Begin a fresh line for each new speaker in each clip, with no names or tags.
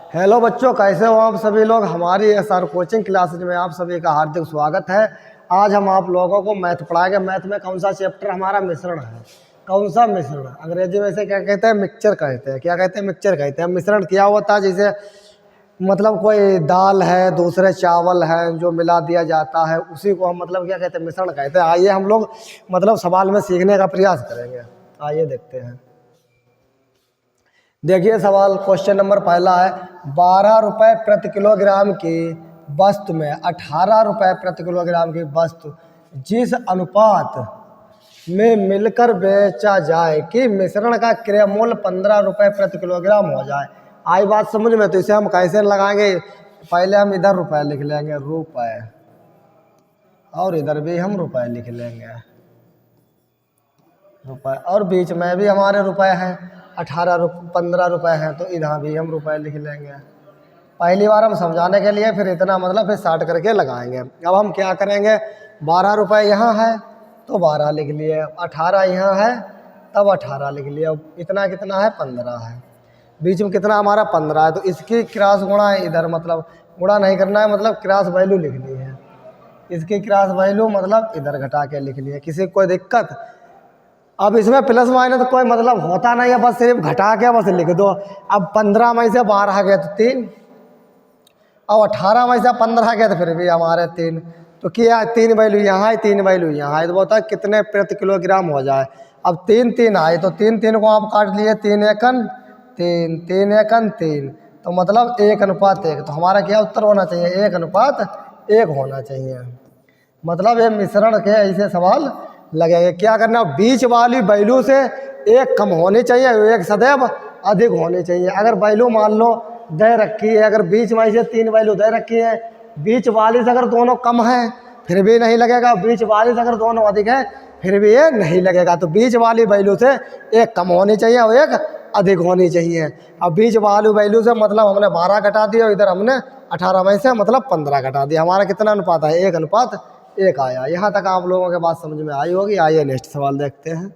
Hello बच्चों, कैसे हो आप सभी लोग। हमारी एसआर कोचिंग क्लासेज में आप सभी का हार्दिक स्वागत है। आज हम आप लोगों को मैथ पढ़ाएंगे। मैथ में कौन सा चैप्टर हमारा मिश्रण है। कौन सा मिश्रण? अंग्रेजी में से क्या कहते हैं? मिक्सचर कहते हैं। क्या कहते हैं? मिक्सचर कहते हैं। मिश्रण क्या होता है? जैसे मतलब कोई दाल है, दूसरे चावल है, जो मिला दिया जाता है, उसी को हम मतलब क्या कहते हैं? मिश्रण कहते हैं। आइए हम लोग मतलब सवाल में सीखने का प्रयास करेंगे। आइए देखते हैं। देखिए सवाल, क्वेश्चन नंबर पहला है 12 रुपये प्रति किलोग्राम की वस्तु में 18 रुपये प्रति किलोग्राम की वस्तु जिस अनुपात में मिलकर बेचा जाए कि मिश्रण का क्रय मूल्य 15 रुपये प्रति किलोग्राम हो जाए। आई बात समझ में? तो इसे हम कैसे लगाएंगे? पहले हम इधर रुपये लिख लेंगे, रुपये, और इधर भी हम रुपये लिख लेंगे, रुपये, और बीच में भी हमारे रुपये हैं। 15 रुपये हैं तो इधर भी हम रुपये लिख लेंगे। पहली बार हम समझाने के लिए फिर इतना मतलब फिर साठ करके लगाएंगे। अब हम क्या करेंगे? 12 रुपये यहाँ है तो 12 लिख लिए, 18 यहाँ है तब 18 लिख लिया। इतना कितना है? 15 है। बीच में कितना हमारा? 15 है। तो इसकी क्रॉस गुणा है इधर, मतलब गुणा नहीं करना है, मतलब क्रॉस वैल्यू लिखनी है। इसकी क्रॉस वैल्यू मतलब इधर घटा के लिख लिए। किसी को कोई दिक्कत? अब इसमें प्लस माइनस कोई मतलब होता नहीं है, बस सिर्फ घटा के बस लिख दो। अब 15 में से 12 गए तो 3, और 18 में से 15 गए तो फिर भी हमारे 3। तो क्या 3 वैल्यू यहाँ है, 3 वैल्यू यहाँ है, तो बोलता है कितने प्रति किलोग्राम हो जाए। अब 3 3 आए तो 3 3 को आप काट लिए, 3 एकन 3, 3 एकन 3, तो मतलब 1:1। तो हमारा क्या उत्तर होना चाहिए? 1:1 होना चाहिए। मतलब ये मिश्रण के ऐसे सवाल लगेंगे। क्या करना? बीच वाली वैल्यू से एक कम होनी चाहिए, एक सदैव अधिक होनी चाहिए। अगर वैल्यू मान लो दे रखी है, अगर बीच में से 3 वैल्यू दे रखी है, बीच वाली से अगर दोनों कम है फिर भी नहीं लगेगा, बीच वाली से अगर दोनों अधिक है फिर भी ये नहीं लगेगा। तो बीच वाली वैल्यू से एक कम होनी चाहिए और एक अधिक होनी चाहिए। अब बीच वाली वैल्यू से मतलब हमने 12 घटा दिया और इधर हमने 18 में से मतलब 15 घटा दिया। हमारा कितना अनुपात है? 1:1 आया। यहाँ तक आप लोगों के बात समझ में आई होगी। आइए नेक्स्ट सवाल देखते हैं।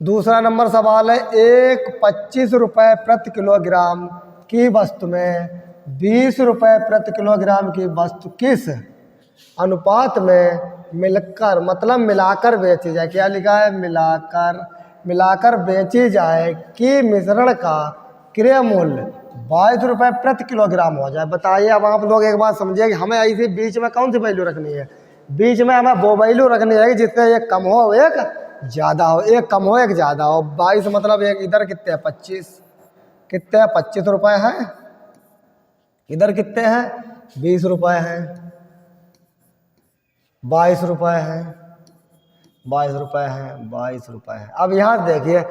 दूसरा नंबर सवाल है, एक 25 रुपये प्रति किलोग्राम की वस्तु में 20 रुपये प्रति किलोग्राम की वस्तु किस अनुपात में मिलकर मतलब मिलाकर बेची जाए। क्या लिखा है? मिलाकर बेची जाए कि मिश्रण का क्रय मूल्य 22 रुपये प्रति किलोग्राम हो जाए। बताइए। अब आप लोग एक बात समझिए कि हमें ऐसी बीच में कौन सी वैल्यू रखनी है? बीच में हमें वो वैल्यू रखनी है कि जिससे एक कम हो एक ज़्यादा हो, एक कम हो एक ज़्यादा हो। 22 मतलब एक इधर कितने हैं? 25। कितने हैं? 25 रुपये हैं। इधर कितने हैं? 20 रुपये हैं। 22 रुपये हैं, 22 रुपये हैं, 22 रुपये हैं। अब यहाँ देखिए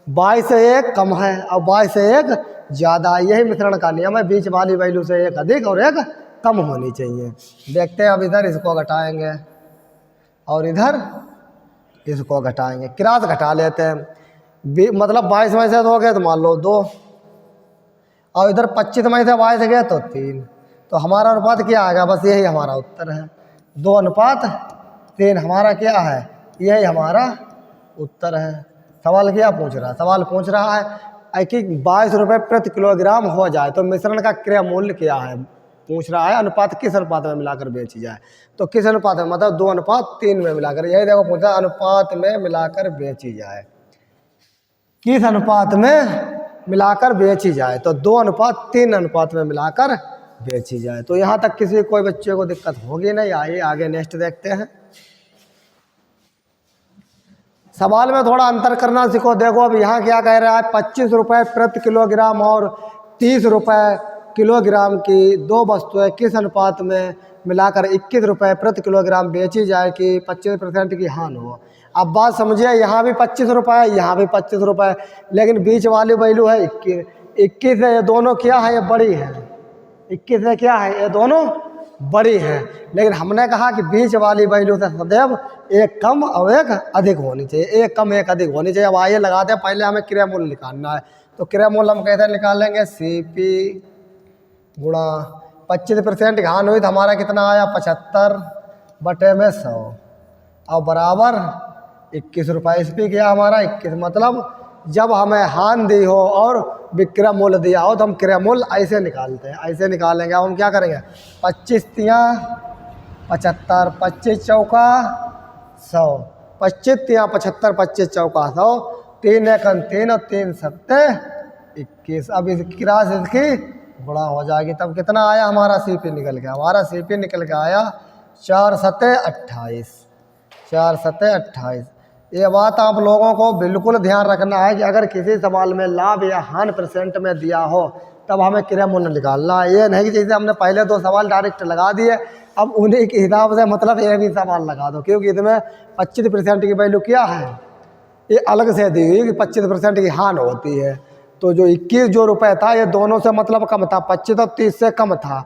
22 से एक कम है और 22 से एक ज़्यादा। यही मिश्रण का नियम है, बीच वाली वैल्यू से एक अधिक और एक कम होनी चाहिए। देखते हैं। अब इधर इसको घटाएंगे और इधर इसको घटाएंगे, क्रॉस घटा लेते हैं। मतलब 22 में से 2 गए तो मान लो 2, और इधर 25 में से 22 गए तो 3। तो हमारा अनुपात क्या आएगा? बस यही हमारा उत्तर है, 2:3 हमारा क्या है? यही हमारा उत्तर है। सवाल क्या पूछ रहा है? सवाल पूछ रहा है कि 22 रुपये प्रति किलोग्राम हो जाए तो मिश्रण का क्रय मूल्य क्या है। पूछ रहा है अनुपात किस अनुपात में मिलाकर बेची जाए। तो किस अनुपात में? मतलब 2:3 में मिलाकर। यही देखो पूछा, अनुपात में मिलाकर बेची जाए, किस अनुपात में मिलाकर बेची जाए। तो 2:3 अनुपात में मिलाकर बेची जाए। तो यहाँ तक किसी कोई बच्चे को दिक्कत होगी नहीं। आइए आगे नेक्स्ट देखते हैं। सवाल में थोड़ा अंतर करना सीखो। देखो अब यहाँ क्या कह रहा है? 25 रुपये प्रति किलोग्राम और 30 रुपये किलोग्राम की दो वस्तुएं किस अनुपात में मिलाकर 21 रुपये प्रति किलोग्राम बेची जाए कि 25% की हानि हो। अब बात समझिए, यहाँ भी 25 रुपये, यहाँ भी 25 रुपये, लेकिन बीच वाली वैल्यू है 21 है। ये दोनों क्या है? ये बड़ी है। 21 है क्या है? ये दोनों बड़ी है। लेकिन हमने कहा कि बीच वाली वैल्यू से सदैव एक कम और एक अधिक होनी चाहिए, एक कम एक अधिक होनी चाहिए। अब आइए लगाते हैं। पहले हमें क्रय मूल्य निकालना है। तो क्रय मूल्य हम कैसे निकालेंगे? CP गुणा 25% की हानि हुई तो हमारा कितना आया? 75/100 और बराबर 21 रुपये। SP क्या हमारा? 21, मतलब जब हमें हान दी हो और विक्रय मूल्य दिया हो तो हम क्रय मूल्य ऐसे निकालते हैं, ऐसे निकालेंगे। अब हम क्या करेंगे, 25 तिया 75, 25 चौका 100, 25 तिया 75, 25 चौका 100, 3 एकन 3 और 3 सत्ते 21। अब इस क्रास इसकी गुणा हो जाएगी, तब कितना आया हमारा सीपी निकल गया, हमारा सीपी निकल के आया 4 सत्ते 28, 4 सत्ते 28। ये बात आप लोगों को बिल्कुल ध्यान रखना है कि अगर किसी सवाल में लाभ या हानि % में दिया हो तब हमें क्रय मूल्य निकालना है। ये नहीं कि जैसे हमने पहले 2 सवाल डायरेक्ट लगा दिए अब उन्हीं के हिसाब से मतलब ये भी सवाल लगा दो, क्योंकि इसमें 25% की वैल्यू क्या है, ये अलग से दी हुई कि 25% की हानि होती है। तो जो 21 जो रुपए था ये दोनों से मतलब कम था, 25 और 30 से कम था,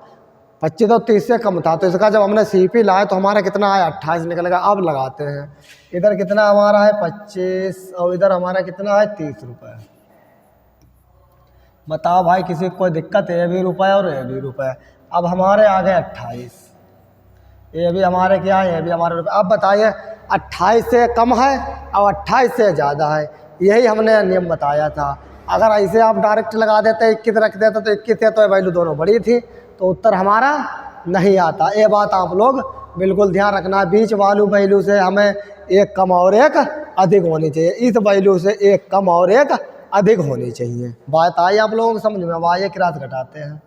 25 और 30 से कम था। तो इसका जब हमने सीपी लाया तो हमारा कितना आया, 28 निकलेगा। अब लगाते हैं, इधर कितना हमारा है 25 और इधर हमारा कितना है 30 रुपये। बताओ भाई किसी को कोई दिक्कत है, ये भी रुपये और ये भी रुपये। अब हमारे आ गए 28, ये भी हमारे क्या है, ये भी हमारे रुपये। अब बताइए 28 से कम है और 28 से ज़्यादा है, यही हमने नियम बताया था। अगर ऐसे आप डायरेक्ट लगा देते 21 रख देते तो 21 है तो वैल्यू दोनों बड़ी थी तो उत्तर हमारा नहीं आता। ये बात आप लोग बिल्कुल ध्यान रखना, बीच वालू वैल्यू से हमें एक कम और एक अधिक होनी चाहिए, इस वैल्यू से एक कम और एक अधिक होनी चाहिए। बात आई आप लोगों को समझ में? वाह, ये क्रास घटाते हैं,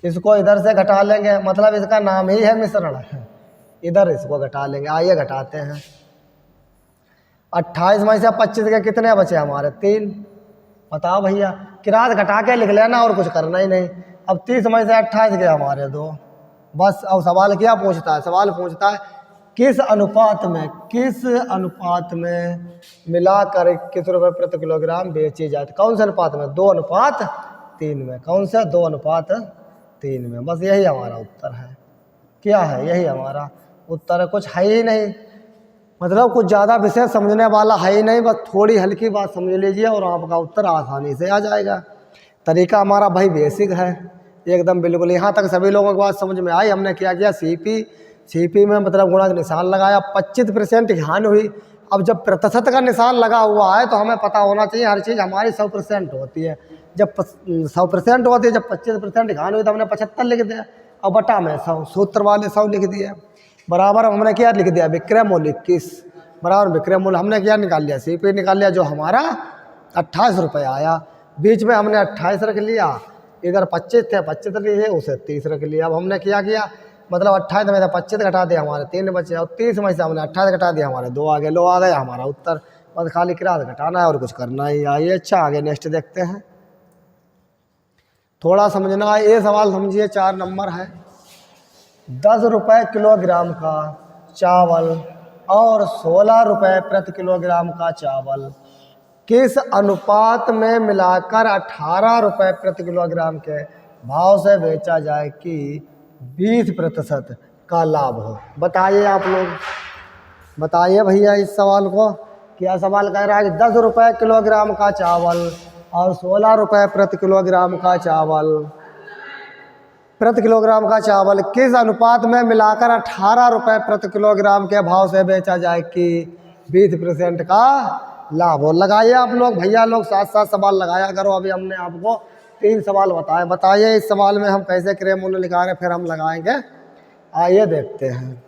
इसको इधर से घटा लेंगे, मतलब इसका नाम ही है मिश्रण, इधर इसको घटा लेंगे। आइए घटाते हैं, 28 में से 25 के कितने बचे हमारे 3। बताओ भैया, किरात घटा के लिख लेना और कुछ करना ही नहीं। अब 30 में से 28 के हमारे 2, बस। अब सवाल क्या पूछता है, सवाल पूछता है किस अनुपात में मिलाकर 21 रुपये प्रति किलोग्राम बेची जाती। कौन से अनुपात में, 2:3 में। कौन सा, 2:3 में। बस यही हमारा उत्तर है। क्या है, यही हमारा उत्तर है, कुछ है ही नहीं, मतलब कुछ ज़्यादा विषय समझने वाला है ही नहीं, बस थोड़ी हल्की बात समझ लीजिए और आपका उत्तर आसानी से आ जाएगा। तरीका हमारा भाई बेसिक है एकदम बिल्कुल। यहाँ तक सभी लोगों की बात समझ में आई। हमने क्या किया, सीपी में मतलब गुणा का निशान लगाया, 25% की हानि हुई। अब जब प्रतिशत का निशान लगा हुआ है तो हमें पता होना चाहिए हर चीज़ हमारी 100% होती है। जब 100% होती है, जब 25% की हानि हुई तो हमने 75 लिख दिया और बटा में 100, सूत्र वाले 100 लिख दिया। बराबर हमने क्या लिख दिया, विक्रय मूल्य 21 बराबर विक्रय मूल्य हमने क्या निकाल लिया, सीपी निकाल लिया, जो हमारा 28 रुपये आया। बीच में हमने 28 रख लिया, इधर 25 थे, 25 लिए उसे 30 रख लिया। अब हमने क्या किया, मतलब 28 में से 25 घटा दिया, हमारे 3 बचे, और 30 में से हमने 28 घटा दिया, हमारे 2 आ गए। लो आ गया हमारा उत्तर। बस खाली किराया घटाना है और कुछ करना ही। आइए अच्छा आगे नेक्स्ट देखते हैं। थोड़ा समझना है, ये सवाल समझिए, 4 नंबर है। 10 रुपये किलोग्राम का चावल और 16 रुपये प्रति किलोग्राम का चावल किस अनुपात में मिलाकर 18 रुपये प्रति किलोग्राम के भाव से बेचा जाए कि 20% का लाभ हो। बताइए आप लोग, बताइए भैया इस सवाल को। क्या सवाल कह रहा है कि 10 रुपये किलोग्राम का चावल और 16 रुपये प्रति किलोग्राम का चावल, प्रति किलोग्राम का चावल किस अनुपात में मिलाकर 18 रुपये प्रति किलोग्राम के भाव से बेचा जाए कि 20% का लाभ हो। लगाइए आप लोग, भैया लोग साथ साथ सवाल लगाया करो। अभी हमने आपको 3 सवाल बताए। बताइए इस सवाल में हम कैसे क्रय मूल्य निकाल रहे, फिर हम लगाएंगे। आइए देखते हैं।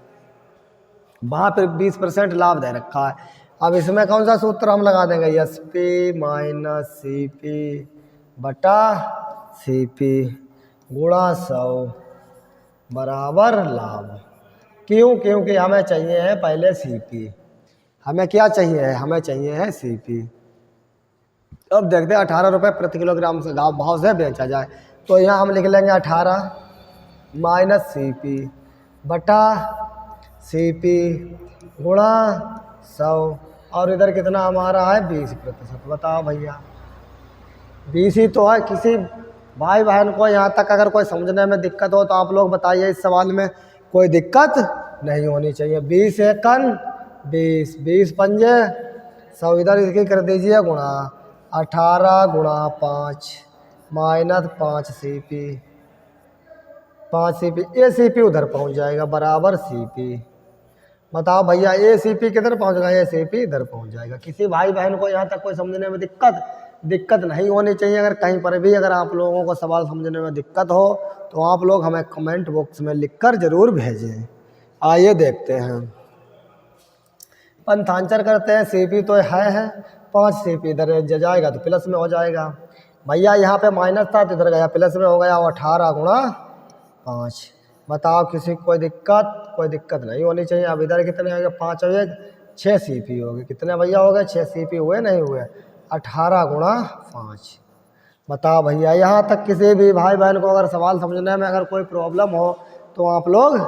वहाँ पर 20% लाभ दे रखा है। अब इसमें कौन सा सूत्र हम लगा देंगे, SP माइनस CP बटा CP गुणा 100 बराबर लाभ। क्यों, क्योंकि हमें चाहिए है पहले CP। हमें क्या चाहिए है, हमें चाहिए है CP। अब देखते हैं 18 रुपये प्रति किलोग्राम से भाव से बेचा जाए, तो यहाँ हम लिख लेंगे 18 माइनस CP बटा CP गुणा 100, और इधर कितना हमारा है 20%। बताओ भैया, 20 ही तो है। किसी भाई बहन को यहाँ तक अगर कोई समझने में दिक्कत हो तो आप लोग बताइए, इस सवाल में कोई दिक्कत नहीं होनी चाहिए। 20 एकन 20, 20 पंजे 100, इधर इसकी कर दीजिए गुणा 18 गुणा 5 माइनस 5 CP, 5 CP, ये CP उधर पहुँच जाएगा बराबर CP बताओ भैया ACP किधर पहुंच गया, ACP इधर पहुंच जाएगा। किसी भाई बहन को यहाँ तक कोई समझने में दिक्कत नहीं होनी चाहिए। अगर कहीं पर भी अगर आप लोगों को सवाल समझने में दिक्कत हो तो आप लोग हमें कमेंट बॉक्स में लिखकर ज़रूर भेजें। आइए देखते हैं, पंथांचर करते हैं। CP तो है 5 CP इधर जाएगा तो प्लस में हो जाएगा। भैया यहाँ पे माइनस था तो इधर गया प्लस में हो गया, 18 गुणा 5। बताओ किसी को कोई दिक्कत नहीं होनी चाहिए। अब इधर कितने हो गए, 5 हो गए, 6 CP हो गए। कितने भैया हो गए, 6 CP हुए नहीं हुए, 18 गुणा 5। बताओ भैया यहाँ तक किसी भी भाई बहन को अगर सवाल समझने में अगर कोई प्रॉब्लम हो तो आप लोग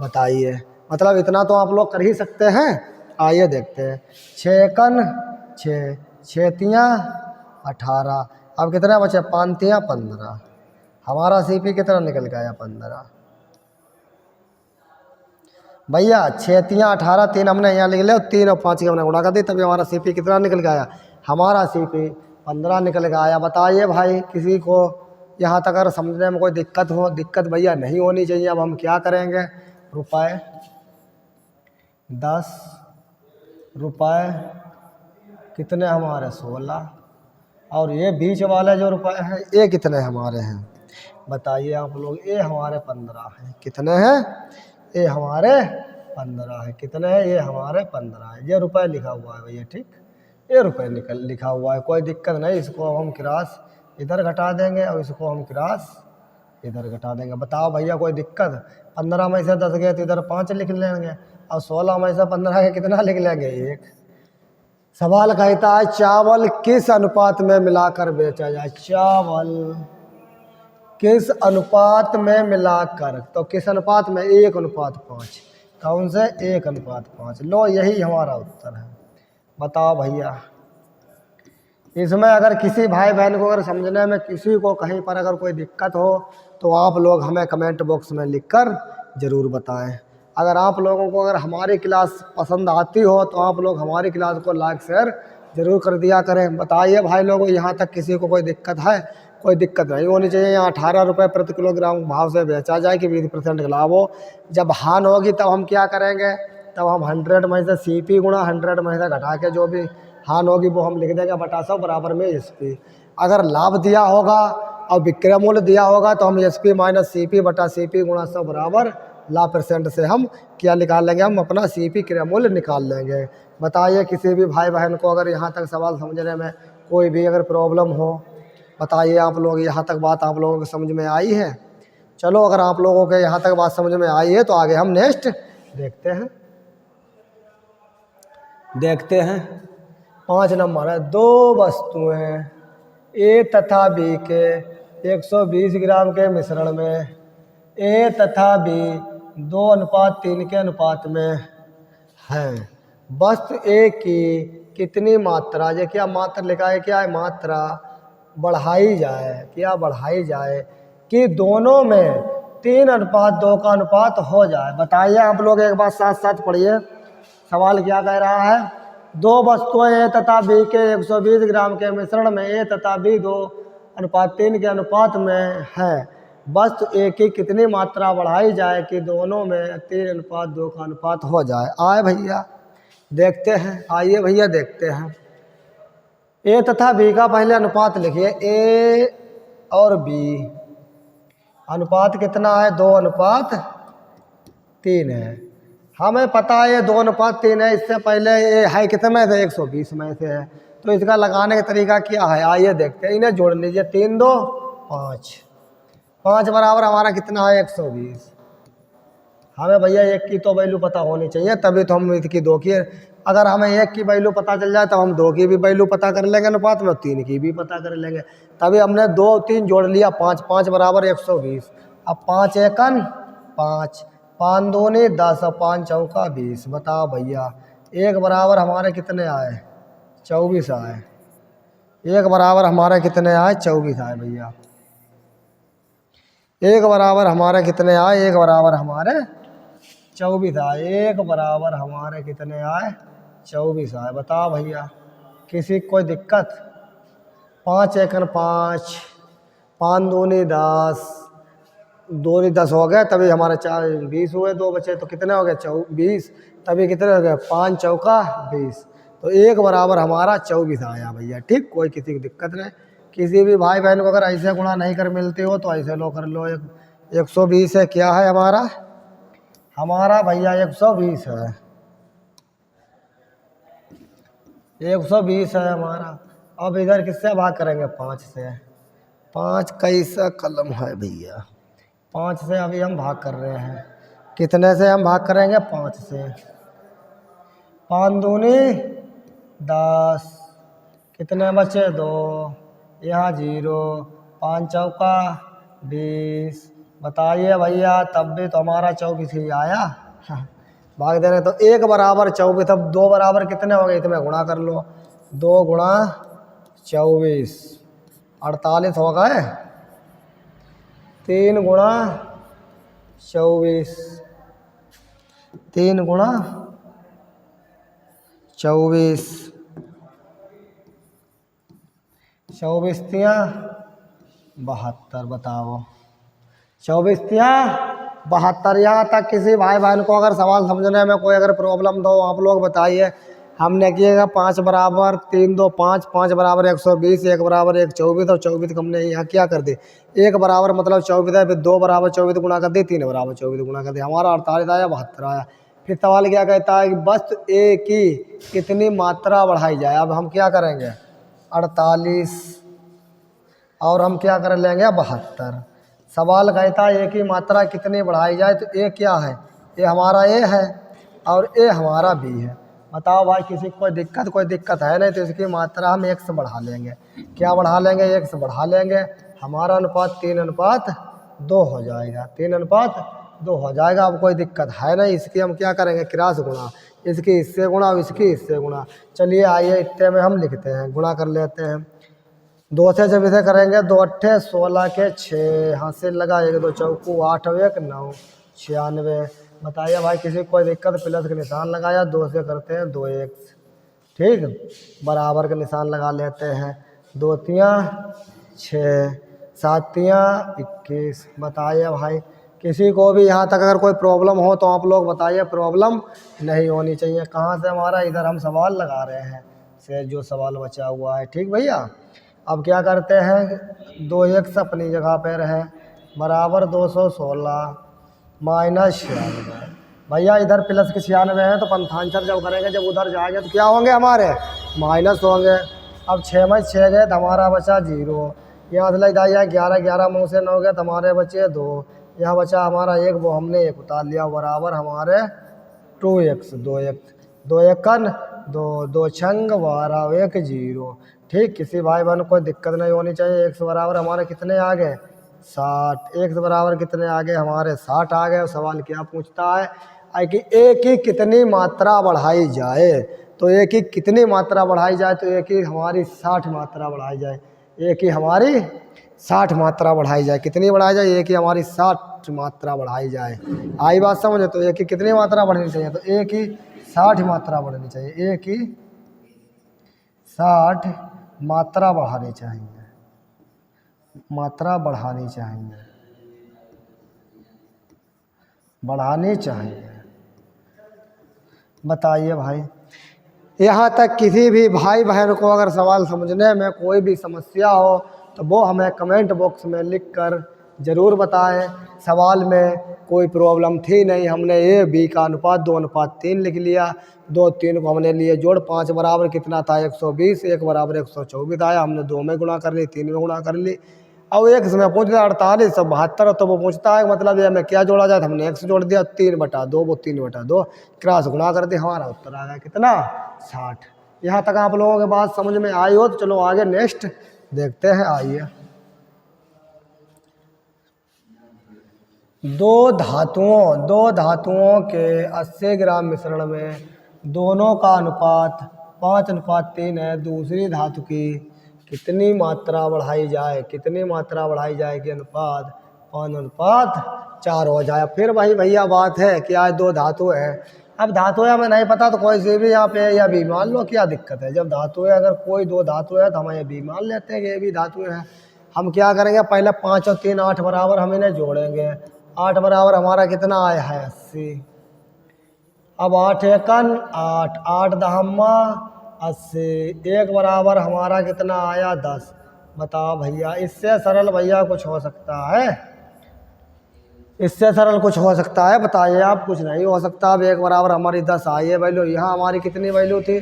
बताइए। मतलब इतना तो आप लोग कर ही सकते हैं। आइए देखते हैं, 6 कन 6, 6 तियाँ 18। अब कितना बचे, 5 तियाँ 15। हमारा CP कितना निकल गया, 15। भैया 6 तियाँ 18, 3 हमने यहाँ लिख लिया, 3 और 5 की हमने गुणा कर दी, तभी हमारा CP कितना निकल गया, हमारा CP 15 निकल गया। बताइए भाई किसी को यहाँ तक अगर समझने में कोई दिक्कत भैया नहीं होनी चाहिए। अब हम क्या करेंगे, रुपए 10 रुपए कितने हमारे 16, और ये बीच वाले जो रुपए हैं ये कितने हमारे हैं, बताइए आप लोग। ये हमारे 15 हैं। कितने हैं, ये हमारे 15 है। कितने हैं, ये हमारे 15 है। ये रुपए लिखा हुआ है भैया, ठीक, ये रुपए लिखा हुआ है, कोई दिक्कत नहीं। इसको हम क्रॉस इधर घटा देंगे और इसको हम क्रॉस इधर घटा देंगे। बताओ भैया कोई दिक्कत, 15 में से 10 गए तो इधर 5 लिख लेंगे, और 16 में से 15 के कितना लिख लेंगे, 1। सवाल कहता है चावल किस अनुपात में मिलाकर बेचा जाए, चावल किस अनुपात में मिलाकर, तो किस अनुपात में, 1:5। कौन से, 1:5। लो यही हमारा उत्तर है। बताओ भैया इसमें अगर किसी भाई बहन को अगर समझने में किसी को कहीं पर अगर कोई दिक्कत हो तो आप लोग हमें कमेंट बॉक्स में लिखकर ज़रूर बताएं। अगर आप लोगों को अगर हमारी क्लास पसंद आती हो तो आप लोग हमारी क्लास को लाइक शेयर ज़रूर कर दिया करें। बताइए भाई लोगों, यहाँ तक किसी को कोई दिक्कत है, कोई दिक्कत नहीं होनी चाहिए। यहाँ 18 रुपये प्रति किलोग्राम भाव से बेचा जाए कि 20% का लाभ हो। जब हान होगी तब हम क्या करेंगे, तब हम 100 में से CP गुणा 100 में से घटा के जो भी हान होगी वो हम लिख देंगे बटा 100 बराबर में SP। अगर लाभ दिया होगा और विक्रय मूल्य दिया होगा तो हम SP माइनस CP बटा CP गुणा 100 बराबर लाभ % से हम क्या निकाल लेंगे, हम अपना CP क्रय मूल्य निकाल लेंगे। बताइए किसी भी भाई बहन को अगर यहाँ तक सवाल समझने में कोई भी अगर प्रॉब्लम हो, बताइए आप लोग। यहाँ तक बात आप लोगों को समझ में आई है। चलो अगर आप लोगों के यहाँ तक बात समझ में आई है तो आगे हम नेक्स्ट देखते हैं। 5 नंबर है, 2 वस्तुएं A तथा B के 120 ग्राम के मिश्रण में A तथा B 2:3 के अनुपात में है। वस्तु A की कितनी मात्रा, ये क्या मात्रा लिखा है, क्या है मात्रा, बढ़ाई जाए कि दोनों में 3:2 का अनुपात हो जाए। बताइए आप लोग एक बात साथ साथ पढ़िए, सवाल क्या कह रहा है। 2 वस्तुएं A तथा B के 120 ग्राम के मिश्रण में A तथा B 2:3 के अनुपात में है। वस्तु A की कितनी मात्रा बढ़ाई जाए कि दोनों में 3:2 का अनुपात हो जाए। आए भैया देखते हैं, आइए भैया देखते हैं। A तथा B का पहले अनुपात लिखिए, A और B अनुपात कितना है, 2:3 है। हमें पता है ये 2:3 है। इससे पहले ये है कितने में से, 120 में से है, तो इसका लगाने का तरीका क्या है, आइए देखते हैं। इन्हें जोड़ लीजिए, 3 2 5, 5 बराबर हमारा कितना है, 120। हमें भैया 1 की तो वैल्यू पता होनी चाहिए, तभी तो हम इसकी 2 की, अगर हमें 1 की वैल्यू पता चल जाए तब हम 2 की भी वैल्यू पता कर लेंगे अनुपात में, 3 की भी पता कर लेंगे। तभी हमने 2 3 जोड़ लिया, 5 5 बराबर 120। अब 5 एकन 5, 5 दूनी 10 और 5 चौका 20। बताओ भैया 1 बराबर हमारे कितने आए, 24 आए। 1 बराबर हमारे कितने आए, 24 आए भैया। 1 बराबर हमारे कितने आए, 1 बराबर हमारे 24 आए। 1 बराबर हमारे कितने आए, 24 आए। बताओ भैया किसी कोई दिक्कत। 5 एकन 5, 5 दूनी 10, दो नहीं 10 हो गए, तभी हमारे 4 20 हुए, 2 बचे तो कितने हो गए 24, तभी कितने हो गए 5 चौका 20, तो 1 बराबर हमारा 24 आया भैया। ठीक, कोई किसी को दिक्कत नहीं। किसी भी भाई बहन को अगर ऐसे गुणा नहीं कर मिलते हो तो ऐसे लो कर लो। 120 है, क्या है हमारा, हमारा भैया 120 है, 120 है हमारा। अब इधर किससे भाग करेंगे, 5 से। 5 कैसा कलम है भैया, 5 से अभी हम भाग कर रहे हैं। कितने से हम भाग करेंगे, 5 से। 5 दूनी 10, कितने बचे 2, यहाँ 0, 5 चौका 20। बताइए भैया, तब भी तो हमारा 24 ही आया। भाग देने तो 1 बराबर 24, अब 2 बराबर कितने हो गए, इसमें गुणा कर लो। 2 गुणा 24 48 हो गए। 3 गुणा 24, 3 गुणा 24, 24 तियाँ 72। बताओ, 24 तियाँ 72। यहाँ तक किसी भाई बहन को अगर सवाल समझने में कोई अगर प्रॉब्लम तो आप लोग बताइए। हमने किएगा 5 बराबर 3 2 5, 5 बराबर 120, 1 बराबर 1 24, और 24 को हमने यहाँ क्या कर दी, 1 बराबर मतलब 24 है, फिर 2 बराबर 24 गुणा कर दी, 3 बराबर 24 गुणा कर दी, हमारा 48 आया, 72 आया। फिर सवाल क्या कहता है कि बस ए की कितनी मात्रा बढ़ाई जाए। अब हम क्या करेंगे, 48 और हम क्या कर लेंगे 72। सवाल कहता है ए की मात्रा कितनी बढ़ाई जाए, तो ए क्या है, ए हमारा ए है और ए हमारा बी है। बताओ भाई, किसी को कोई दिक्कत है नहीं, तो इसकी मात्रा हम 1 से बढ़ा लेंगे। क्या बढ़ा लेंगे, 1 से बढ़ा लेंगे। हमारा अनुपात 3:2 हो जाएगा, 3:2 हो जाएगा। अब कोई दिक्कत है नहीं। इसकी हम क्या करेंगे, क्रॉस गुणा, इसकी इससे गुणा और इसकी इससे गुणा। चलिए आइए, इतने में हम लिखते हैं, गुणा कर लेते हैं। 2 से जब इसे करेंगे, 2 अट्ठे 16 के 6, हाथ से लगा 1 2 चौकू 8 और 1 9, 96। बताइए भाई, किसी को कोई दिक्कत, प्लस का निशान लगाया, 2 से करते हैं 2 1, ठीक, बराबर का निशान लगा लेते हैं। 2 तियाँ 6, 7 तियाँ 21। बताइए भाई, किसी को भी यहाँ तक अगर कोई प्रॉब्लम हो तो आप लोग बताइए, प्रॉब्लम नहीं होनी चाहिए। कहाँ से हमारा, इधर हम सवाल लगा रहे हैं से जो सवाल बचा हुआ है। ठीक भैया, अब क्या करते हैं, 2 1 अपनी जगह पर है, बराबर 216 माइनस 96। भैया इधर प्लस के 96 है, तो पंथांतर जब करेंगे, जब उधर जाएंगे तो क्या होंगे हमारे, माइनस होंगे। अब 6 में 6 गए तो हमारा बचा 0। यहाँ से लग जाइए 11 11 मुँह से 9 गए तो हमारे बचे 2। यहाँ बचा हमारा 1, वो हमने 1 उतार लिया, बराबर हमारे 2x 2x 2 एकन 2 2 छंग 12 1 0। ठीक, किसी भाई बहन को कोई दिक्कत नहीं होनी चाहिए। 1 बराबर हमारे कितने आ गए, 60। 1 बराबर कितने आ गए हमारे, 60 आ गए। और सवाल क्या पूछता है कि ए की कितनी मात्रा बढ़ाई जाए, तो ए की कितनी मात्रा बढ़ाई जाए, तो ए की हमारी 60 मात्रा बढ़ाई जाए। ए की हमारी 60 मात्रा बढ़ाई जाए। कितनी बढ़ाई जाए, ए की हमारी 60 मात्रा बढ़ाई जाए। आई बात समझे, तो ए की कितनी मात्रा बढ़नी चाहिए, तो ए की 60 मात्रा बढ़नी चाहिए। ए की 60 मात्रा बढ़ानी चाहिए, मात्रा बढ़ानी चाहिए, बढ़ानी चाहिए। बताइए भाई, यहाँ तक किसी भी भाई बहन को अगर सवाल समझने में कोई भी समस्या हो तो वो हमें कमेंट बॉक्स में लिखकर ज़रूर बताएं। सवाल में कोई प्रॉब्लम थी नहीं, हमने ए बी का अनुपात 2:3 लिख लिया। 2 3 को हमने लिए जोड़, 5 बराबर कितना था 120, 1 बराबर 124 आया, हमने 2 में गुणा कर ली, 3 में गुणा कर ली। अब 1 से मैं पूछता 48 और 72, तो वो पूछता है मतलब ये में क्या जोड़ा जाए, तो हमने 1 से जोड़ दिया, 3/2, वो 3/2 क्रॉस गुणा कर दिया, हमारा उत्तर आ गया कितना 60। यहाँ तक आप लोगों के बात समझ में आई हो तो चलो आगे नेक्स्ट देखते हैं। आइए, 2 धातुओं के 80 ग्राम मिश्रण में दोनों का अनुपात 5:3 है। दूसरी धातु की कितनी मात्रा बढ़ाई जाए, कितनी मात्रा बढ़ाई जाएगी, अनुपात 5:4 हो जाए। फिर वही भैया बात है कि आज 2 धातु है। अब धातु है हमें नहीं पता तो कोई से भी यहाँ पे या बी मान लो, क्या दिक्कत है। जब धातु है, अगर कोई 2 धातु है तो हम ये बी मान लेते हैं कि ये भी धातु है। हम क्या करेंगे, पहले 5 और 3 8 बराबर हम इन्हें जोड़ेंगे। 8 बराबर हमारा कितना आया है 80। अब 8 एकन 8, 8 दहम्मा 80, 1 बराबर हमारा कितना आया 10। बताओ भैया, इससे सरल भैया कुछ हो सकता है? इससे सरल कुछ हो सकता है? बताइए आप। कुछ नहीं हो सकता। अब 1 बराबर हमारी 10 आई है वैल्यू। यहाँ हमारी कितनी वैल्यू थी?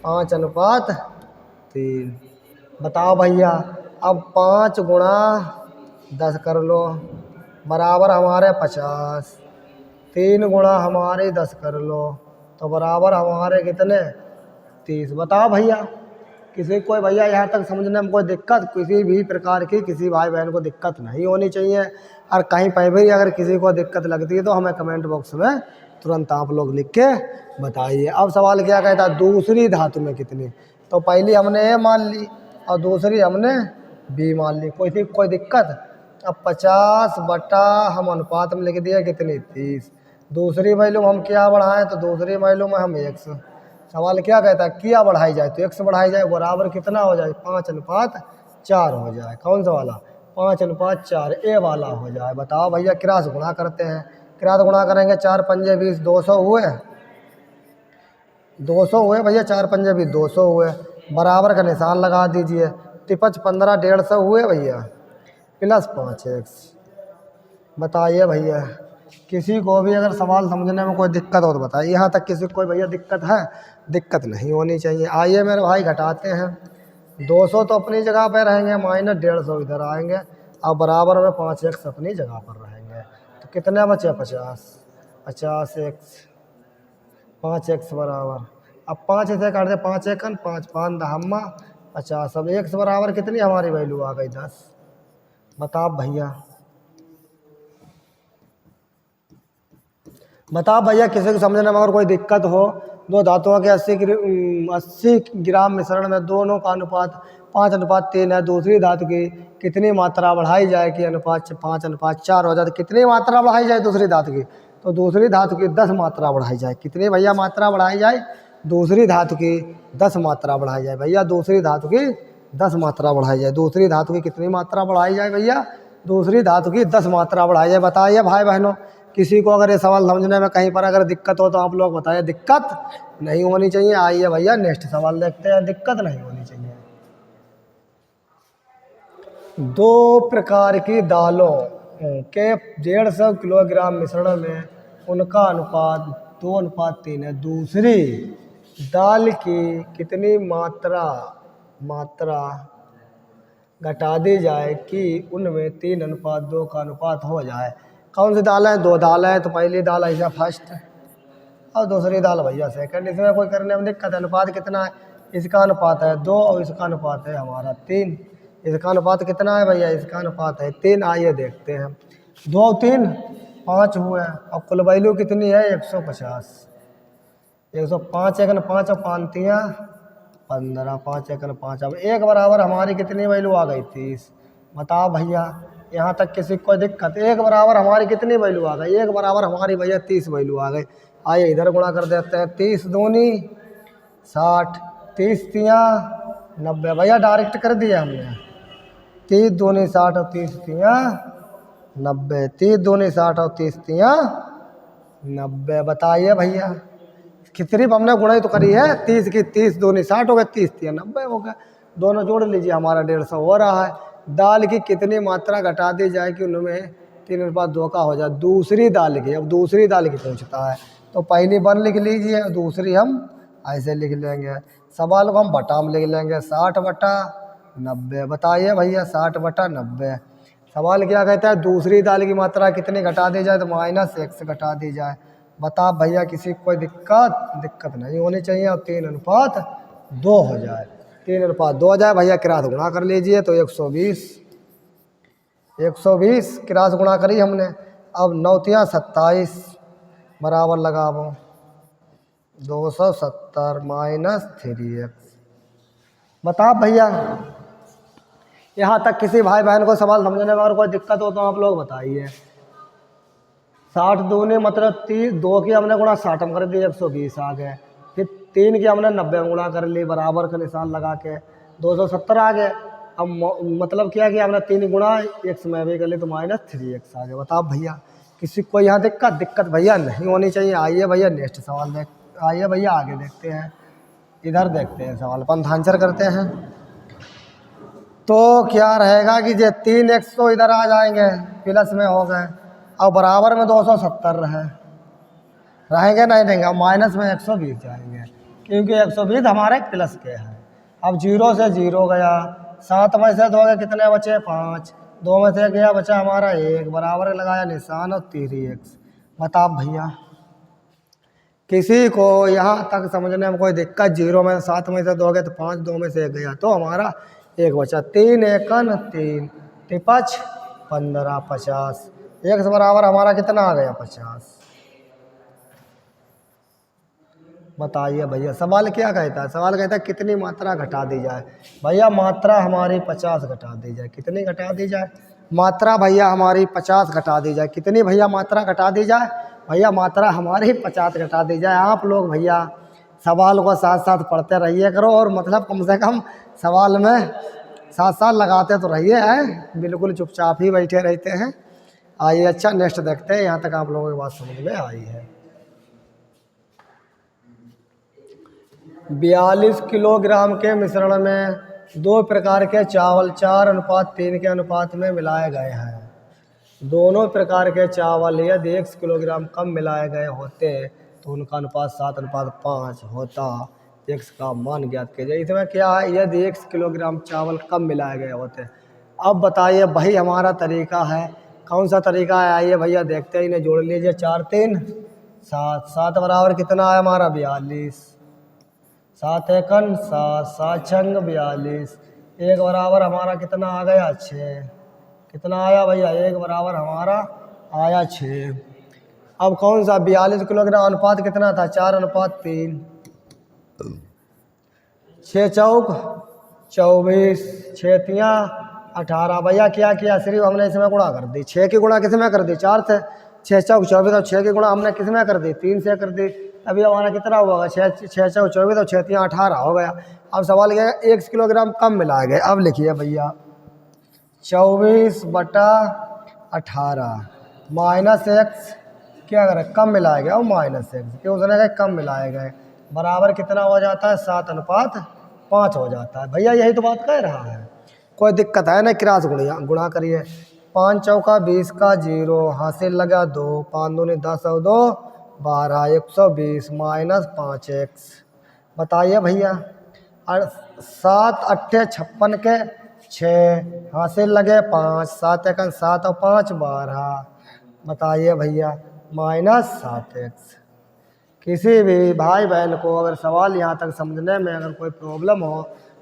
5:3। बताओ भैया, अब 5 गुणा 10 कर लो, बराबर हमारे 50। 3 गुणा हमारे 10 कर लो तो बराबर हमारे कितने? 30। बताओ भैया, किसी कोई भैया यहाँ तक समझने में कोई दिक्कत, किसी भी प्रकार की किसी भाई बहन को दिक्कत नहीं होनी चाहिए। और कहीं पर भी अगर किसी को दिक्कत लगती है तो हमें कमेंट बॉक्स में तुरंत आप लोग लिख के बताइए। अब सवाल क्या कहता है, दूसरी धातु में कितनी? तो पहली हमने ए मान ली और दूसरी हमने बी मान ली। कोई दिक्कत? अब 50 बटा हम अनुपात में लिख दिया कितनी? 30। दूसरी वैल्यू हम क्या बढ़ाएं? तो दूसरी वैल्यू में हम x। सवाल क्या कहता है, क्या बढ़ाई जाए? तो x बढ़ाई जाए, बराबर कितना हो जाए? 5:4 हो जाए। कौन सा वाला? 5:4, ए वाला हो जाए। बताओ भैया, क्रॉस गुणा करते हैं। क्रॉस गुणा करेंगे, 4 पंजे 20, 200 हुए। 200 हुए भैया, 4 पंजे 20, 200 हुए। बराबर का निशान लगा दीजिए। 55 15 150 हुए भैया, प्लस 5x। बताइए भैया, किसी को भी अगर सवाल समझने में कोई दिक्कत हो तो बताइए। यहाँ तक किसी को कोई भैया दिक्कत है? दिक्कत नहीं होनी चाहिए। आइए मेरे भाई घटाते हैं। 200 तो अपनी जगह पर रहेंगे, माइनस 150 इधर आएंगे और बराबर में 5x अपनी जगह पर रहेंगे। तो कितने बचे? 50। 50x, 5x बराबर। अब 5 इसे काट दे, 5 एकन 5, 5 दहम्मा 50। अब x बराबर कितनी हमारी वैल्यू आ गई? 10। बताओ भैया, बताओ भैया, किसी को समझने में अगर कोई दिक्कत हो, दो धातुओं के 80 ग्राम मिश्रण में दोनों का अनुपात 5:3 है। दूसरी धातु की कितनी मात्रा बढ़ाई जाए कि अनुपात 5:4 हो जाए? तो कितनी मात्रा बढ़ाई जाए दूसरी धातु की? तो दूसरी धातु की 10 मात्रा बढ़ाई जाए। कितनी भैया मात्रा बढ़ाई जाए? दूसरी धातु की 10 मात्रा बढ़ाई जाए भैया। दूसरी धातु की 10 मात्रा बढ़ाई जाए। दूसरी धातु की कितनी मात्रा बढ़ाई जाए भैया? दूसरी धातु की 10 मात्रा बढ़ाई जाए। बताइए भाई बहनों, किसी को अगर ये सवाल समझने में कहीं पर अगर दिक्कत हो तो आप लोग बताइए। दिक्कत नहीं होनी चाहिए। आइए भैया नेक्स्ट सवाल देखते हैं। दिक्कत नहीं होनी चाहिए। 2 प्रकार की दालों के 150 किलोग्राम मिश्रण में उनका अनुपात 2:3 है। दूसरी दाल की कितनी मात्रा घटा दी जाए कि उनमें 3:2 का अनुपात हो जाए? कौन सी दाल है? 2 दाल है। तो पहली दाल ऐसा फर्स्ट और दूसरी दाल भैया सेकंड। इसमें कोई करने में दिक्कत है? अनुपात कितना है? इसका अनुपात है 2 और इसका अनुपात है हमारा 3। इसका अनुपात कितना है भैया? इसका अनुपात है 3। आइए देखते हैं। 2 और 3 5 हुए। अब कुल वैल्यू कितनी है? 150। 105 एकन 5 और 5 15, 5 एकन 5। अब 1 बराबर हमारी कितनी वैल्यू आ गई? 30। बताओ भैया, यहाँ तक किसी को कोई दिक्कत? 1 बराबर हमारी कितनी वैल्यू आ गई? 1 बराबर हमारी भैया 30 वैल्यू आ गई। आइए इधर गुणा कर देते हैं। 30 दूनी 60, 30 तिया 90। भैया डायरेक्ट कर दिया हमने। 30 दूनी 60 और 30 तिया 90। 30 दूनी 60 और 30 तिया 90। बताइए भैया, सिर्फ हमने गुणाई तो करी है। 30 की 30 दूनी 60 हो गया, 30 तिया 90 हो गया। दोनों जोड़ लीजिए, हमारा 150 हो रहा है। दाल की कितनी मात्रा घटा दी जाए कि उनमें 3:2 का हो जाए? दूसरी दाल की। अब दूसरी दाल की पूछता है तो पहली 1 लिख लीजिए, दूसरी हम ऐसे लिख लेंगे। सवाल को हम बटा में लिख लेंगे, 60/90। बताइए भैया, 60/90। सवाल क्या कहता है? दूसरी दाल की मात्रा कितनी घटा दी जाए? तो -x घटा दी जाए। बता भैया, किसी को कोई दिक्कत नहीं होनी चाहिए। और 3:2 हो जाए। 3:2 हो जाए भैया, क्रॉस गुणा कर लीजिए तो 120। 120 क्रॉस गुणा करी हमने। अब 9 तिया 27 बराबर लगाओ 270 -3x। बताओ भैया, यहाँ तक किसी भाई बहन को सवाल समझने में और कोई दिक्कत हो तो आप लोग बताइए। 60 दूनी मतलब 30, 2 की हमने गुणा 60 में कर दी, 120 आ गए। फिर 3 की हमने 90 में गुणा कर ली, बराबर का निशान लगा के 270 आ गए। अब मतलब क्या कि आपने 3 गुणा x में भी कर ले तो -3x आ गया। बताओ भैया किसी को यहाँ दिक्कत भैया नहीं होनी चाहिए। आइए भैया नेक्स्ट सवाल आइए भैया आगे देखते हैं, इधर देखते हैं सवाल अपन आंसर करते हैं। तो क्या रहेगा कि ये 3x तो इधर आ जाएंगे, प्लस में हो गए, और बराबर में 270 रहेंगे नहीं रहेंगे, और माइनस में 120 जाएंगे, क्योंकि 120 हमारे प्लस के हैं। अब 0 से 0 गया, 7 में से 2 गए, कितने बचे 5, 2 में से गया बचा हमारा 1, बराबर लगाया निशान और 3x। बताओ भैया किसी को यहाँ तक समझने में कोई दिक्कत? 0 में 7 में से 2 गए तो 5, 2 में से 1 गया तो हमारा 1 बचा, 3 एकन 3, 5 15 50, x बराबर हमारा कितना आ गया 50। बताइए भैया सवाल क्या कहता है? सवाल कहता है कितनी मात्रा घटा दी जाए। भैया मात्रा हमारी 50 घटा दी जाए। कितनी घटा दी जाए? मात्रा भैया हमारी 50 घटा दी जाए। कितनी भैया मात्रा घटा दी जाए? भैया मात्रा हमारी 50 घटा दी जाए। आप लोग भैया सवाल को साथ साथ पढ़ते रहिए करो, और मतलब कम से कम सवाल में साथ साथ लगाते तो रहिए हैं, बिल्कुल चुपचाप ही बैठे रहते हैं। आइए अच्छा नेक्स्ट देखते हैं, यहाँ तक आप लोगों की बात समझ में आई है। 42 किलोग्राम के मिश्रण में 2 प्रकार के चावल 4:3 के अनुपात में मिलाए गए हैं। दोनों प्रकार के चावल यदि 1 किलोग्राम कम मिलाए गए होते तो उनका अनुपात 7:5 होता। x का मान ज्ञात कीजिए। इसमें क्या है? यदि 1 किलोग्राम चावल कम मिलाए गए होते। अब बताइए भाई हमारा तरीका है, कौन सा तरीका है? आइए भैया देखते हैं, इन्हें जोड़ लीजिए। 4 3 7, 7 बराबर कितना है हमारा 42, 7 एकन 7, 7 छंग 42, 1 बराबर हमारा कितना आ गया 6। कितना आया भैया? 1 बराबर हमारा आया 6। अब कौन सा 42 किलोग्राम अनुपात कितना था? 4:3, 6 चौक 24, 6 तियाँ 18। भैया क्या किया? सिर्फ हमने इसमें गुणा कर दी। 6 की गुणा किस में कर दी? 4 से। 6 चौक 24 और 6 की गुणा हमने किस में कर दी? 3 से कर दी। अभी हमारा कितना हुआ? 6 चौक 24 और 6 तियाँ 18 हो गया। अब सवाल क्या है? 1 किलोग्राम कम मिलाए गए। अब लिखिए भैया 24/18 माइनस x क्या करें? कम मिलाए गए, और माइनस x क्यों उसने कहा कम मिलाए गए, बराबर कितना हो जाता है? 7:5 हो जाता है। भैया यही तो बात कह रहा है, कोई दिक्कत है ना? क्रॉस गुणा करिए। 5 चौका 20 का 0, हासिल लगा 2, 5 दूनी 10 और 2 12, 120 माइनस 5x। बताइए भैया 7 8 56 के 6, हासिल लगे 5, 7 एकन 7 और 5 12। बताइए भैया माइनस 7x। किसी भी भाई बहन को अगर सवाल यहाँ तक समझने में अगर कोई प्रॉब्लम हो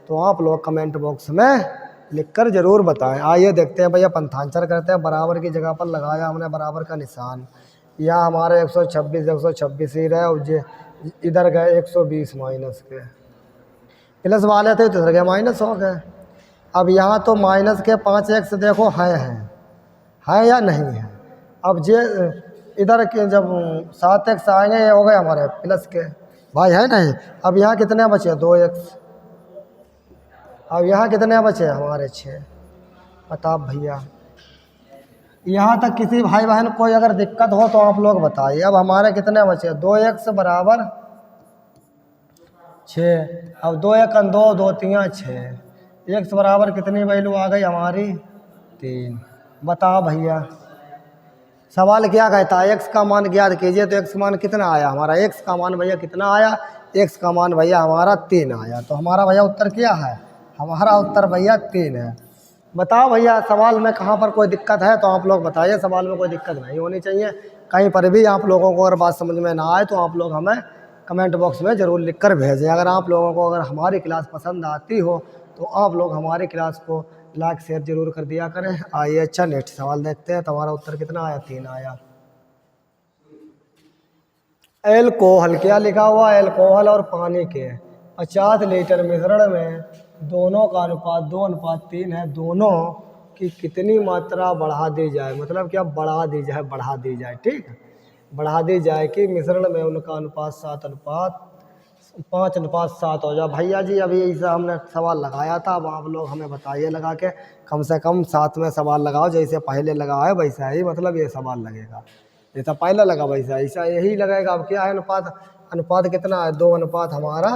तो आप लोग कमेंट बॉक्स में लिखकर ज़रूर बताएं। आइए देखते हैं भैया पंथांचर करते हैं। बराबर की जगह पर लगाया हमने बराबर का निशान। यहाँ हमारे 126 ही रहे, और इधर गए 120 माइनस के, प्लस वाले थे तो इधर गए माइनस हो गए। अब यहाँ तो माइनस के 5x देखो है या नहीं है? अब जे इधर के जब 7x आएंगे ये हो गए हमारे प्लस के, भाई है नहीं? अब यहाँ कितने बचे? 2x। अब यहाँ कितने बचे हमारे 6। बताओ भैया यहाँ तक किसी भाई बहन कोई अगर दिक्कत हो तो आप लोग बताइए। अब हमारे कितने बचे? 2x बराबर 6। अब 2 एकन 2, 2 तियाँ 6, x बराबर कितनी वैल्यू आ गई हमारी? 3। बताओ भैया सवाल क्या कहता है? x का मान ज्ञात कीजिए। तो x मान कितना आया हमारा? x का मान भैया कितना आया? x का मान भैया हमारा 3 आया। तो हमारा भैया उत्तर क्या है? हमारा उत्तर भैया 3 है। बताओ भैया सवाल में कहाँ पर कोई दिक्कत है तो आप लोग बताइए। सवाल में कोई दिक्कत नहीं होनी चाहिए। कहीं पर भी आप लोगों को अगर बात समझ में ना आए तो आप लोग हमें कमेंट बॉक्स में ज़रूर लिख कर भेजें। अगर आप लोगों को अगर हमारी क्लास पसंद आती हो तो आप लोग हमारी क्लास को लाइक शेयर जरूर कर दिया करें। आइए अच्छा नेक्स्ट सवाल देखते हैं। तुम्हारा उत्तर कितना आया? 3 आया। एल्कोहल क्या लिखा हुआ? एल्कोहल और पानी के 50 लीटर मिश्रण में दोनों का अनुपात 2:3 है। दोनों की कितनी मात्रा बढ़ा दी जाए? मतलब क्या बढ़ा दी जाए, ठीक है, बढ़ा दी जाए कि मिश्रण में उनका अनुपात 5:7 हो जाए। भैया जी अभी ऐसा हमने सवाल लगाया था, अब आप लोग हमें बताइए लगा के, कम से कम साथ में सवाल लगाओ, जैसे पहले लगा है वैसा ही मतलब ये सवाल लगेगा, जैसा पहले लगा वैसा ऐसा यही लगेगा। अब क्या है अनुपात, अनुपात कितना है, 2 अनुपात हमारा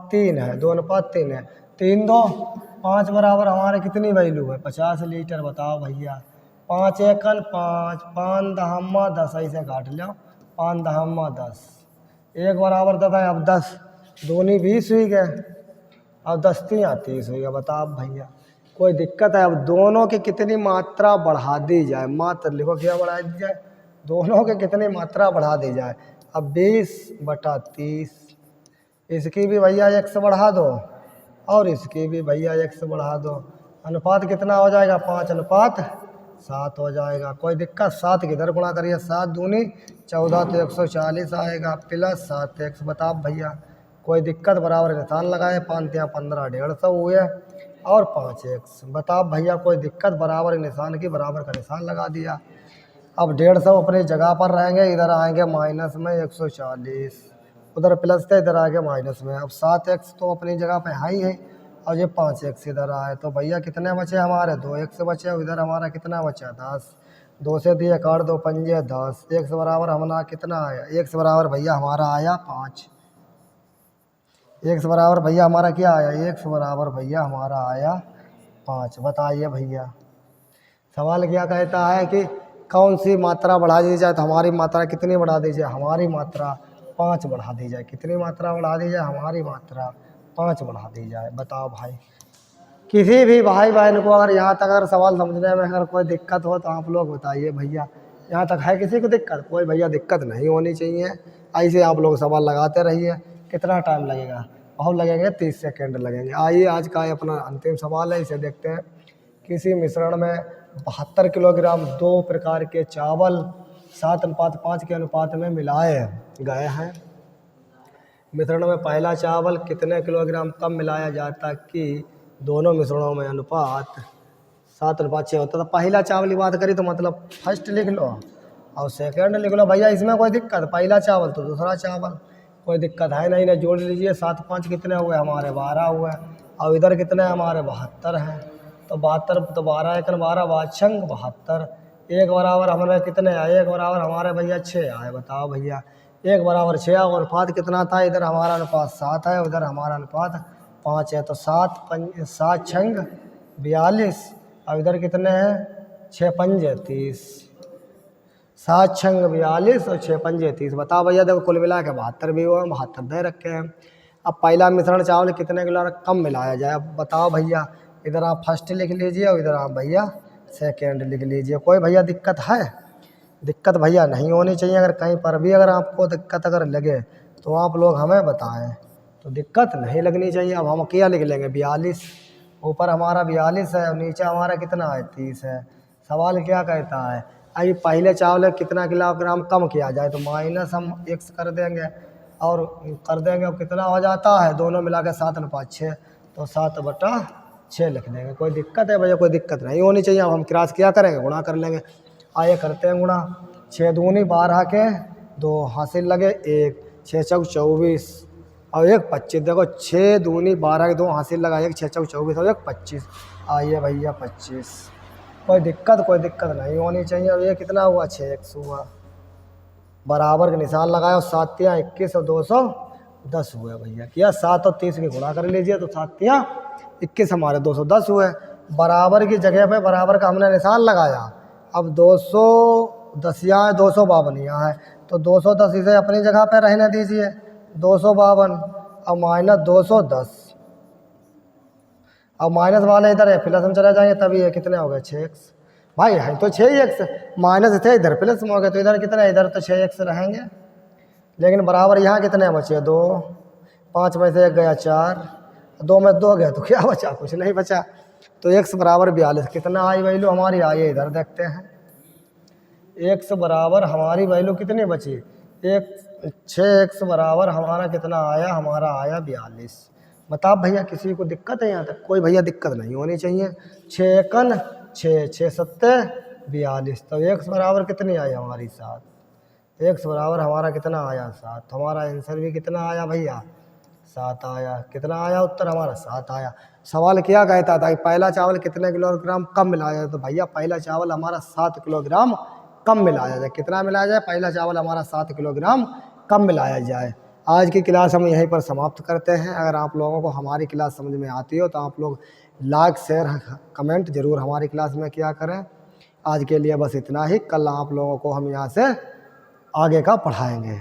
3 है, 2:3 है, 3 2 5 बराबर हमारे कितनी वैल्यू है 50 लीटर। बताओ भैया, 5 एकन 5, 5 दहम्मा 10, ऐसे काट लो, 5 दहम्मा 10, 1 बराबर 10 है। अब 10 दूनी 20 हुई गए, अब 10 3 30 हुई गया। बताओ भैया कोई दिक्कत है? अब दोनों की कितनी मात्रा बढ़ा दी जाए, मात्र लिखो क्या बढ़ा दी जाए, दोनों की कितनी मात्रा बढ़ा दी जाए। अब 20/30, इसकी भी भैया 1 से बढ़ा दो और इसकी भी भैया 1 से बढ़ा दो, अनुपात कितना हो जाएगा 5:7 हो जाएगा। कोई दिक्कत? 7 किधर गुणा करिए, 7 दूनी 14 तो 140 आएगा प्लस 7x। बताओ भैया कोई दिक्कत? बराबर निशान लगाए, 5 या 15 150 हुए और 5x। बताओ भैया कोई दिक्कत? बराबर निशान की बराबर का निशान लगा दिया। अब 150 अपनी जगह पर रहेंगे, इधर आएंगे माइनस में 140, उधर प्लस थे इधर आएंगे माइनस में। अब 7x तो अपनी जगह पे है ही है और ये 5x इधर आए, तो भैया कितने बचे हमारे 2x बचे, इधर हमारा कितना बचा 10, 2 से दिए काट दो 5 10, x बराबर हमारा कितना आया, x बराबर भैया हमारा आया 5, x बराबर भैया हमारा क्या आया, x बराबर भैया हमारा आया 5। बताइए भैया सवाल क्या कहता है कि कौन सी मात्रा बढ़ा दी जाए, तो हमारी मात्रा कितनी बढ़ा दी जाए, हमारी मात्रा 5 बढ़ा दी जाए। कितनी मात्रा बढ़ा दी जाए, हमारी मात्रा 5 बढ़ा दी जाए। बताओ भाई किसी भी भाई बहन को अगर यहाँ तक अगर सवाल समझने में अगर कोई दिक्कत हो तो आप लोग बताइए भैया, यहाँ तक है किसी को दिक्कत? कोई भैया दिक्कत नहीं होनी चाहिए, ऐसे आप लोग सवाल लगाते रहिए। कितना टाइम लगेगा? बहुत लगेंगे, 30 सेकेंड लगेंगे। आइए आज का अपना अंतिम सवाल है, इसे देखते हैं। किसी मिश्रण में 72 किलोग्राम 2 प्रकार के चावल 7:5 के अनुपात में मिलाए गए हैं। मिश्रण में पहला चावल कितने किलोग्राम कम मिलाया जाता कि दोनों मिश्रणों में अनुपात 7:6 होता? तो पहला चावल की बात करी तो मतलब फर्स्ट लिख लो और सेकंड लिख लो। भैया इसमें कोई दिक्कत? पहला चावल तो दूसरा चावल, कोई दिक्कत है नहीं ना। जोड़ लीजिए, 7 5 कितने हुए हमारे 12 हुए और इधर कितने हमारे 72 हैं, तो 72 तो 12 एकन 12 वाचंग 72, 1 बराबर हमारे कितने आए, 1 बराबर हमारे भैया 6 आए। बताओ भैया 1 बराबर 6 और अनुपात कितना था, इधर हमारा अनुपात 7 है, उधर हमारा अनुपात 5 है, तो 7 छंग 42 और इधर कितने हैं 6 पंजे 30, 7 छंग 42 और 6 पंजे 30। बताओ भैया देखो कुल मिला के 72 भी हुआ, 72 दे रखे हैं। अब पहला मिश्रण चावल कितने किलो कम मिलाया जाए, अब बताओ भैया, इधर आप फर्स्ट लिख लीजिए और इधर आप भैया सेकेंड लिख लीजिए। कोई भैया दिक्कत है? दिक्कत भैया नहीं होनी चाहिए। अगर कहीं पर भी अगर आपको दिक्कत अगर लगे तो आप लोग हमें बताएं, तो दिक्कत नहीं लगनी चाहिए। अब हम क्या लिख लेंगे 42, ऊपर हमारा 42 है और नीचे हमारा कितना है 30 है। सवाल क्या कहता है, अभी पहले चावल कितना किलोग्राम कम किया जाए, तो माइनस हम x कर देंगे और कर देंगे, अब कितना हो जाता है दोनों मिला के 7:6, तो 7/6 लिख देंगे। कोई दिक्कत है भैया? कोई दिक्कत नहीं होनी चाहिए। अब हम क्रॉस क्या करेंगे, गुणा कर लेंगे। आइए करते हैं गुणा, 6 दूनी 12 के 2 हासिल लगे 1, 6 चौक 24 और 1 25। देखो 6 दूनी 12 के 2 हासिल लगा 1, 6 चौक 24 और 1 25। आइए भैया 25। कोई दिक्कत? कोई दिक्कत नहीं होनी चाहिए। अब ये कितना हुआ 6x हुआ, बराबर के निशान लगाए और 7 या 21 और 210 हुए। भैया किया 7 और 30 की गुणा कर लीजिए, तो 7 या 21 हमारे 210 हुए। बराबर की जगह पे बराबर का हमने निशान लगाया। अब 210 यहाँ है, 252 यहाँ है, तो 210 इसे अपनी जगह पे रहने दीजिए, 252 और माइनस 210, अब माइनस वाले इधर है प्लस हम चले जाएंगे, तभी ये कितने हो गए 6x। भाई है तो 6x, माइनस थे इधर प्लस में हो गए, तो इधर कितने, इधर तो 6x रहेंगे, लेकिन बराबर यहाँ कितने बचे 2, 5 में से 1 गया 4, 2 में 2 गया तो क्या बचा, कुछ नहीं बचा। तो x बराबर 42 कितना आई वैल्यू हमारी आई है, इधर देखते हैं। x बराबर हमारी वैल्यू कितनी बची, 6x बराबर हमारा कितना आया, हमारा आया 42। बताओ भैया किसी को दिक्कत है यहाँ तक? कोई भैया दिक्कत नहीं होनी चाहिए। 6 एकन 6, 6 सत्ते 42, तो x बराबर कितनी आई हमारी 7। x बराबर हमारा कितना आया 7। हमारा आंसर भी कितना आया भैया 7 आया। कितना आया उत्तर हमारा 7 आया। सवाल क्या कहता था कि पहला चावल कितने किलोग्राम कम मिलाया जाए, तो भैया पहला चावल हमारा 7 किलोग्राम कम मिलाया जाए। कितना मिलाया जाए, पहला चावल हमारा 7 किलोग्राम कम मिलाया जाए। आज की क्लास हम यहीं पर समाप्त करते हैं। अगर आप लोगों को हमारी क्लास समझ में आती हो तो आप लोग लाइक शेयर कमेंट ज़रूर हमारी क्लास में किया करें। आज के लिए बस इतना ही। कल आप लोगों को हम यहाँ से आगे का पढ़ाएंगे।